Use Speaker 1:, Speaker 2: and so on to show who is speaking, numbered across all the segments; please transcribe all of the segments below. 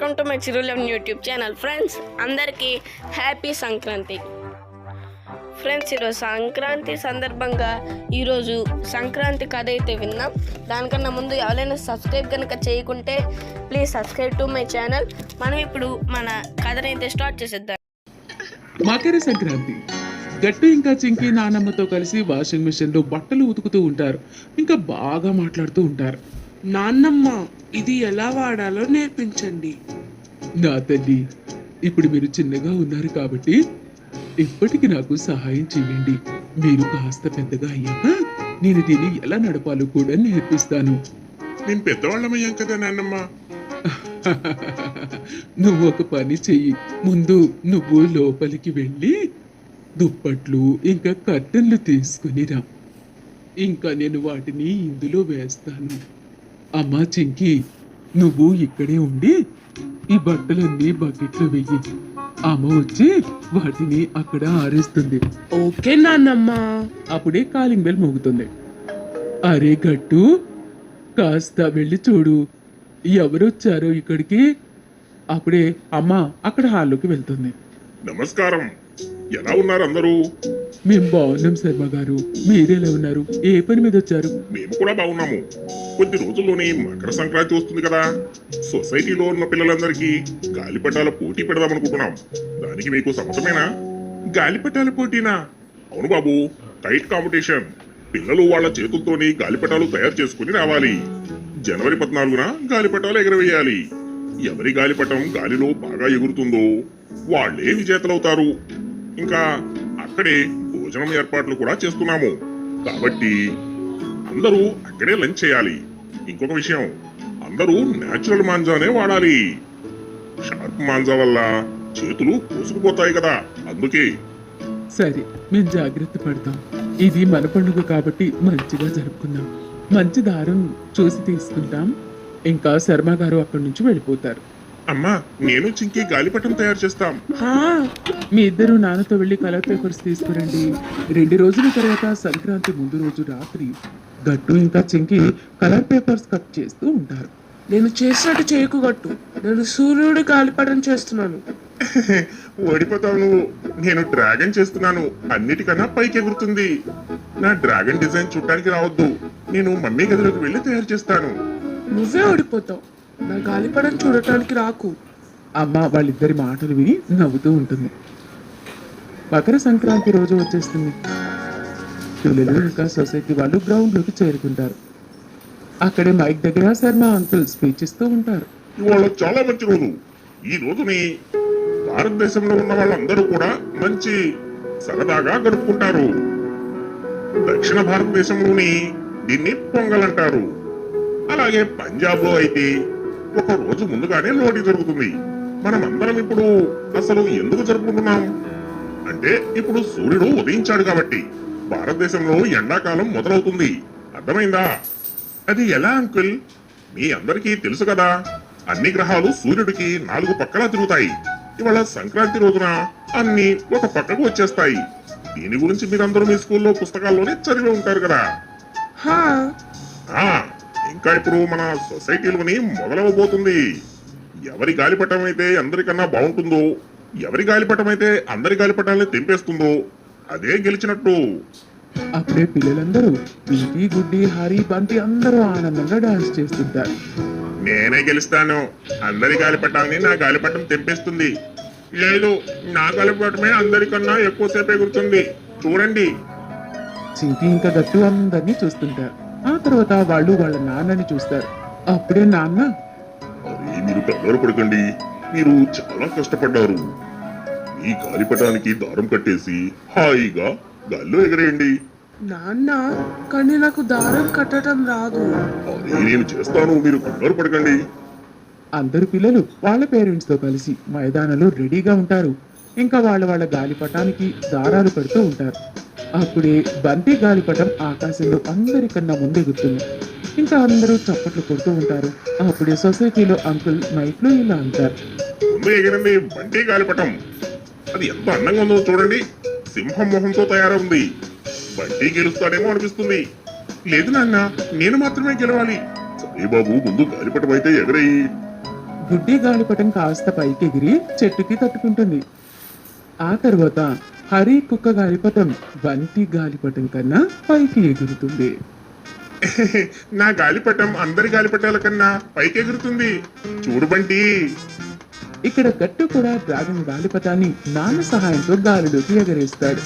Speaker 1: Welcome to my చిరులెవెన్ YouTube channel. Friends, అందరికీ happy Sankranti. Friends, ఈరోజు సంక్రాంతి సందర్భంగా ఈరోజు సంక్రాంతి కథ అయితే విన్నాం. దానికన్నా ముందు ఎవరైనా సబ్స్క్రైబ్ కనుక చేయకుంటే please subscribe to my channel. మనం ఇప్పుడు మన కథని అయితే స్టార్ట్ చేసేద్దాం.
Speaker 2: మకర సంక్రాంతి. గట్టు ఇంకా చింకి నానమ్మతో కలిసి వాషింగ్ మిషన్ లో బట్టలు ఉతుకుతూ ఉంటారు. ఇంకా బాగా మాట్లాడుతూ ఉంటారు.
Speaker 3: నాన్నమ్మ, ఇది ఎలా వాడాలో నేర్పించండి.
Speaker 2: నా తల్లి, ఇప్పుడు మీరు చిన్నగా ఉన్నారు కాబట్టి ఇప్పటికి నాకు సహాయం చేయండి. మీరు కాస్త పెద్దగా అయ్యాక నేను దీన్ని ఎలా నడపాలో కూడా నేర్పిస్తాను.
Speaker 4: మేము పెద్దవాళ్ళమయ్యాం కదా నాన్నమ్మ.
Speaker 2: నువ్వు ఒక పని చెయ్యి. ముందు నువ్వు లోపలికి వెళ్ళి దుప్పట్లు ఇంకా కర్టన్లు తీసుకుని రా. ఇంకా నేను వాటిని ఇందులో వేస్తాను. అమ్మా చింకి, నువ్వు ఇక్కడే ఉండి ఈ బట్టలన్నీ బకెట్లో వెయ్యి. అమ్మ వచ్చి వాటిని అక్కడ ఆరేస్తుంది.
Speaker 3: ఓకే నాన్నమ్మ.
Speaker 2: అప్పుడే కాలింగ్ బెల్ మోగుతుంది. అరే గట్టు, కాస్త వెళ్ళి చూడు, ఎవరొచ్చారో ఇక్కడికి. అప్పుడే అమ్మ అక్కడ హాల్లోకి వెళ్తుంది.
Speaker 4: నమస్కారం, ఎలా ఉన్నారు అందరూ?
Speaker 2: మేము బాగున్నాం శర్మ గారు, మీరెలా ఉన్నారు? ఏ పని మీద వచ్చారు?
Speaker 4: మేము కూడా బాగున్నాము. కొద్ది రోజుల్లోనే మకర సంక్రాంతి వస్తుంది కదా. సొసైటీలో ఉన్న పిల్లలందరికీ గాలిపటాల పోటీ పెడదామనుకుంటున్నాం. దానికి మీకు సమ్మతమేనా? గాలిపటాల పోటీనా? అవును బాబు, కైట్ కాంపిటీషన్. పిల్లలు వాళ్ళ చేతులతోని గాలిపటాలు తయారు చేసుకుని రావాలి. జనవరి 14న గాలిపటాలు ఎగరవేయాలి. ఎవరి గాలిపటం గాలిలో బాగా ఎగురుతుందో వాళ్లే విజేతలవుతారు. ఇంకా అక్కడే భోజనం ఏర్పాట్లు కూడా చేస్తున్నాము. కాబట్టి అందరూ అక్కడే లంచ్ చేయాలి. ఇంకొక విషయం, అందరూ నేచురల్ మాంజానే వాడాలి. షార్ప్ మాంజా వల్ల చేతులు కోసుకుపోతాయి కదా, అందుకే.
Speaker 2: సరే, మేము జాగ్రత్త పడతాం. ఇది మన పండుగ కాబట్టి మంచిగా జరుపుకుందాం. మంచి దారం చూసి తీసుకుంటాం. ఇంకా శర్మ గారు అక్కడి నుంచి వెళ్ళిపోతారు.
Speaker 4: అమ్మా, నేను చింకి గాలిపటం తయారు చేస్తాం.
Speaker 3: హా,
Speaker 2: మీ ఇద్దరు నాన్నతో వెళ్ళి కలర్ పేపర్స్ తీసుకురండి. 2 రోజుల తర్వాత సంక్రాంతి ముందు రోజు రాత్రి గట్టు ఇంకా చింకి కలర్ పేపర్స్ కట్ చేస్తూ ఉంటారు.
Speaker 3: నేను చేసినట్టు చేయకు గట్టు. నేను సూర్యుడి గాలిపటం చేస్తున్నాను.
Speaker 4: ఓడిపోతావు నువ్వు. నేను డ్రాగన్ చేస్తున్నాను. అన్నిటికన్నా పైకి ఎగురుతుంది. నా డ్రాగన్ డిజైన్ చూడటానికి రావద్దు. నేను మమ్మీ గదిలోకి వెళ్ళి తయారు చేస్తాను.
Speaker 3: నువ్వే ఓడిపోతావు. నా గాలిపటం చూడటానికి రాకు.
Speaker 2: అమ్మ వాళ్ళిద్దరి మాటలు విని నవ్వుతూ ఉంటుంది. మకర సంక్రాంతి రోజు వచ్చేస్తుంది. పిల్లలు ఇంకా సొసైటీ వాళ్ళు గ్రౌండ్ లోకి చేరుకుంటారు. అక్కడే మైక్ దగ్గర శర్మ అంకుల్ స్పీచ్ ఇస్తూ ఉంటారు.
Speaker 4: ఇవాళ చాలా మంచి రోజు. ఈ రోజుని భారతదేశంలో ఉన్న వాళ్ళందరూ కూడా మంచి సరదాగా గడుపుకుంటారు. దక్షిణ భారతదేశంలోని దీన్ని పొంగల్ అంటారు. అలాగే పంజాబ్ లో అయితే ఒక రోజు ముందుగానే లోడి జరుగుతుంది. మనం అందరం ఇప్పుడు అసలు ఎందుకు జరుపుకుంటున్నాం అంటే, ఇప్పుడు సూర్యుడు ఉదయించాడు కాబట్టి భారతదేశంలో ఎండాకాలం మొదలవుతుంది. అర్థమైందా? అది ఎలా అంకుల్? మీ అందరికీ తెలుసు కదా, అన్ని గ్రహాలు సూర్యుడికి 4 పక్కలా తిరుగుతాయి. ఇవాళ సంక్రాంతి రోజున అన్ని ఒక పక్కకు వచ్చేస్తాయి. దీని గురించి మీరందరూ మీ స్కూల్లో పుస్తకాల్లోనే చదివి ఉంటారు కదా.
Speaker 3: హా,
Speaker 4: ఆ ఇంకా ఇప్పుడు మన సొసైటీలోని మొదలవబోతుంది. ఎవరి గాలిపటం అయితే అందరికన్నా బాగుంటుందో, ఎవరి గాలిపటం అయితే అందరి గాలిపటాలని తెంపేస్తుందో అదే గెలిచినట్టు.
Speaker 2: అప్పుడే పిల్లలందరూ పీటి, గుడ్డి, హరి, బంటి అందరూ ఆనందంగా డాన్స్ చేస్తుంటారు.
Speaker 4: నేనే గెలుస్తాను. అందరి గాలిపటాలని నా గాలిపటం తెంపేస్తుంది. లేదు, నా గాలిపటమే అందరికన్నా ఎక్కువసేపు ఎగురుతుంది. చూడండి.
Speaker 2: చింకి ఇంకా గట్టు అందరినీ చూస్తుంటారు. ఆ తర్వాత వాళ్ళు వాళ్ళ నాన్నని చూస్తారు. అప్పుడే నాన్న,
Speaker 4: అరే, మీరు కంగారు పడకండి. మీరు చాలా కష్టపడ్డారు. ఈ గాలిపటానికి దారం కట్టేసి హాయిగా గాల్లో ఎగరేయండి.
Speaker 3: నాన్న, కానీ నాకు దారం కట్టడం రాదు.
Speaker 4: అదే నేను చేస్తాను, మీరు కంగారు పడకండి.
Speaker 2: అందరు పిల్లలు వాళ్ళ పేరెంట్స్ తో కలిసి మైదానంలో రెడీగా ఉంటారు. ఇంకా వాళ్ళ గాలిపటానికి దారాలు కడుతూ ఉంటారు. అప్పుడే బంతి గాలిపటం ఆకాశంలో అందరికన్నా ముందు ఎగురుతుంది. ఇంకా అందరూ చప్పట్లు కొడుతూ ఉంటారు. అప్పుడే సొసైటీలో అంకుల్ మైక్ లో ఇలా అంటారు.
Speaker 4: ముందు ఎగిరింది బంటి గాలిపటం. అది ఎంత అందంగా ఉందో చూడండి. సింహం మొహంతో తయారవుంది. బంటి గెలుస్తాడేమో అనిపిస్తుంది. లేదు నాన్న, నేను మాత్రమే గెలవాలి. సరే బాబు, ముందు గాలిపటం అయితే ఎగరేయి.
Speaker 2: గుడ్డి గాలిపటం కాస్త పైకి ఎగిరి చెట్టుకి తట్టుకుంటుంది. ఆ తర్వాత హరి కుక్క గాలిపటం బంటి గాలిపటం కన్నా పైకి ఎగురుతుంది.
Speaker 4: నా గాలిపటం అందరి గాలిపటాల కన్నా పైకి ఎగురుతుంది. చూడు బంటి.
Speaker 2: ఇక్కడ గట్టు కూడా డ్రాగన్ గాలిపటాన్ని నాన్న సహాయంతో గాలిలోకి ఎగరేస్తాడు.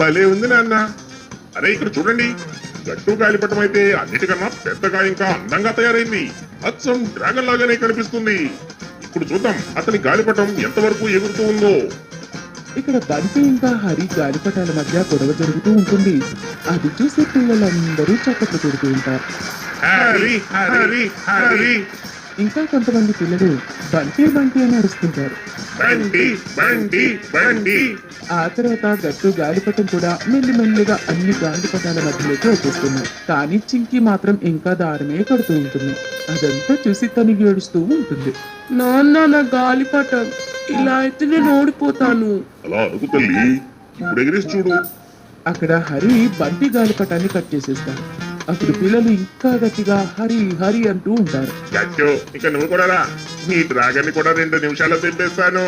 Speaker 4: భలే ఉంది నాన్న. అరే ఇక్కడ చూడండి, గట్టు గాలిపటం అయితే అన్నిటికన్నా పెద్దగా ఇంకా అందంగా తయారైంది. అచ్చం డ్రాగన్ లాగానే కనిపిస్తుంది. ఇప్పుడు చూద్దాం అతని గాలిపటం ఎంతవరకు ఎగురుతూ ఉందో.
Speaker 2: ఇక్కడ బంటి ఇంకా హరి గాలిపటాల మధ్య గొడవ జరుగుతూ ఉంటుంది. అది చూసి పిల్లలందరూ చప్పట్లు కొడుతూ ఉంటారు.
Speaker 4: హరి హరి హరి
Speaker 2: ఇంకా కొంతమంది పిల్లలు బంటి బంటి అని అరుస్తుంటారు.
Speaker 4: బండి బండి బండి.
Speaker 2: ఆ తర్వాత గట్టు గాలిపటం కూడా మెల్లిమెల్లిగా అన్ని గాలిపటాల మధ్యలోకి వచ్చేస్తున్నాయి. కానీ చింకి మాత్రం ఇంకా దారమే కడుతూ ఉంటుంది. అదంతా చూసి తను ఏడుస్తూ ఉంటుంది.
Speaker 3: నాన్న నా గాలిపటం, ఇలా అయితే నేను ఓడిపోతాను.
Speaker 4: అలా అనుకు తల్లి, ఇప్పుడు ఎగిరేసి చూడు.
Speaker 2: అక్కడ హరి బంటి గాలిపటాన్ని కట్ చేసేస్తాడు. అప్పుడు పిల్లలు ఇంకా గట్టిగా హరి హరి అంటూ ఉంటారు.
Speaker 4: గట్టు ఇక నువ్వు కూడా రా. నీ డ్రాగన్ కూడా 2 నిమిషాల్లో తెంపేస్తాను.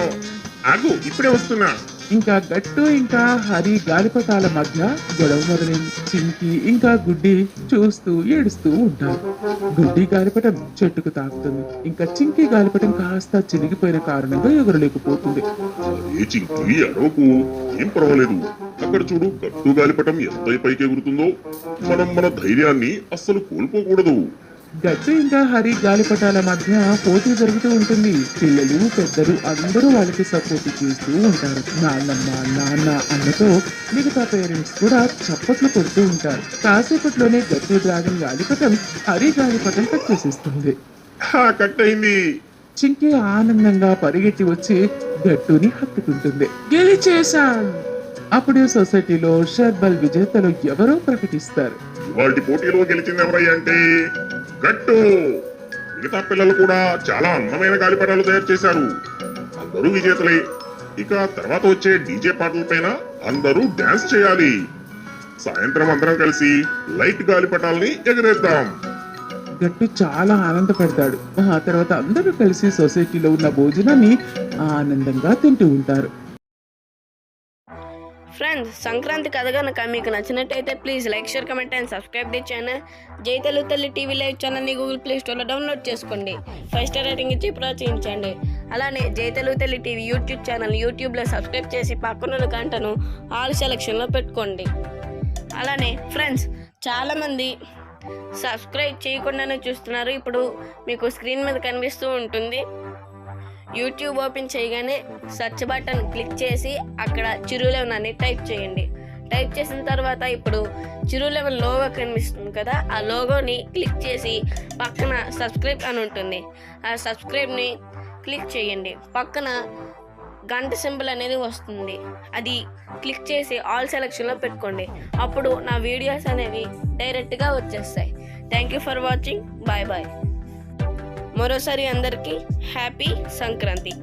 Speaker 4: ఆగు, ఇప్పుడే వస్తున్నా.
Speaker 2: ఇంకా గట్టు ఇంకా హరి గాలిపటాల మధ్య గొడవ మొదలైంది. చింకి ఇంకా గుడ్డి చూస్తూ ఏడుస్తూ ఉంటారు. గుడ్డి గాలిపటం చెట్టుకు తాకుతుంది. ఇంకా చింకి గాలిపటం కాస్త చిరిగిపోయిన కారణంగా ఎగరలేకపోతుంది.
Speaker 4: ఏ చింకి అరవకు, ఏం పర్వాలేదు. అక్కడ చూడు, గట్టు గాలిపటం ఎంత పైకి ఎగురుతుందో. మనం మన ధైర్యాన్ని అస్సలు కోల్పోకూడదు.
Speaker 2: గట్టు ఇంకా హరి గాలిపటాల మధ్య పోటీ జరుగుతూ ఉంటుంది. పిల్లలు పెద్దలు అందరూ వాళ్ళకి సపోర్ట్ చేస్తూ ఉంటారు. నాన్నమ్మ నాన్న అన్నతో మిగతా పేరెంట్స్ కూడా చప్పట్లు కొడుతూ ఉంటారు. కాసేపట్లోనే గట్టు డ్రాగన్ గాలిపటం హరి గాలిపటం కట్ చేసేస్తుంది.
Speaker 4: కట్ అయింది.
Speaker 2: చింకి ఆనందంగా పరిగెట్టి వచ్చి గట్టుని హత్తుకుంటుంది.
Speaker 3: గెలిచేశాం.
Speaker 2: అప్పుడు సొసైటీలో షర్బల్ విజేతలు ఎవరో ప్రకటిస్తారు.
Speaker 4: వాటి పోటీలో గెలిచింది ఎవరయ్యా అంటే గట్టు. మిగతా పిల్లలు కూడా చాలా అందమైన గాలిపటాలు తయారు చేశారు. అందరూ విజేతలే. ఇక తర్వాత వచ్చే డీజే పాటల పైన అందరూ డాన్స్ చేయాలి. సాయంత్రం అందరం కలిసి లైట్ గాలిపటాలని ఎగరేద్దాం.
Speaker 2: గట్టు చాలా ఆనందపడతాడు. ఆ తర్వాత అందరూ కలిసి సొసైటీలో ఉన్న భోజనాన్ని ఆనందంగా తింటూ ఉంటారు.
Speaker 1: ఫ్రెండ్స్, సంక్రాంతి కథ కనుక మీకు నచ్చినట్టయితే please like, share, comment and subscribe the channel. జై తెలుగు తల్లి టీవీ లైవ్ ఛానల్ని గూగుల్ ప్లే స్టోర్లో డౌన్లోడ్ చేసుకోండి. 5 స్టార్ రేటింగ్ ఇచ్చి ప్రోత్సహించండి. అలానే జై తెలుగు తల్లి టీవీ యూట్యూబ్ ఛానల్ యూట్యూబ్లో సబ్స్క్రైబ్ చేసి పక్కనున్న గంటను ఆల్ సెలక్షన్లో పెట్టుకోండి. అలానే ఫ్రెండ్స్, చాలామంది సబ్స్క్రైబ్ చేయకుండానే చూస్తున్నారు. ఇప్పుడు మీకు స్క్రీన్ మీద కనిపిస్తూ ఉంటుంది. యూట్యూబ్ ఓపెన్ చేయగానే సెర్చ్ బటన్ క్లిక్ చేసి అక్కడ చిరు11 అని టైప్ చేయండి. టైప్ చేసిన తర్వాత ఇప్పుడు చిరు11 లోగో కనిపిస్తుంది కదా, ఆ లోగోని క్లిక్ చేసి పక్కన సబ్స్క్రైబ్ అని ఉంటుంది. ఆ సబ్స్క్రైబ్ని క్లిక్ చేయండి. పక్కన గంట సింబల్ అనేది వస్తుంది. అది క్లిక్ చేసి ఆల్ సెలక్షన్లో పెట్టుకోండి. అప్పుడు నా వీడియోస్ అనేవి డైరెక్ట్గా వచ్చేస్తాయి. Thank you for watching. Bye bye. మరోసారి అందరికీ హ్యాపీ సంక్రాంతి.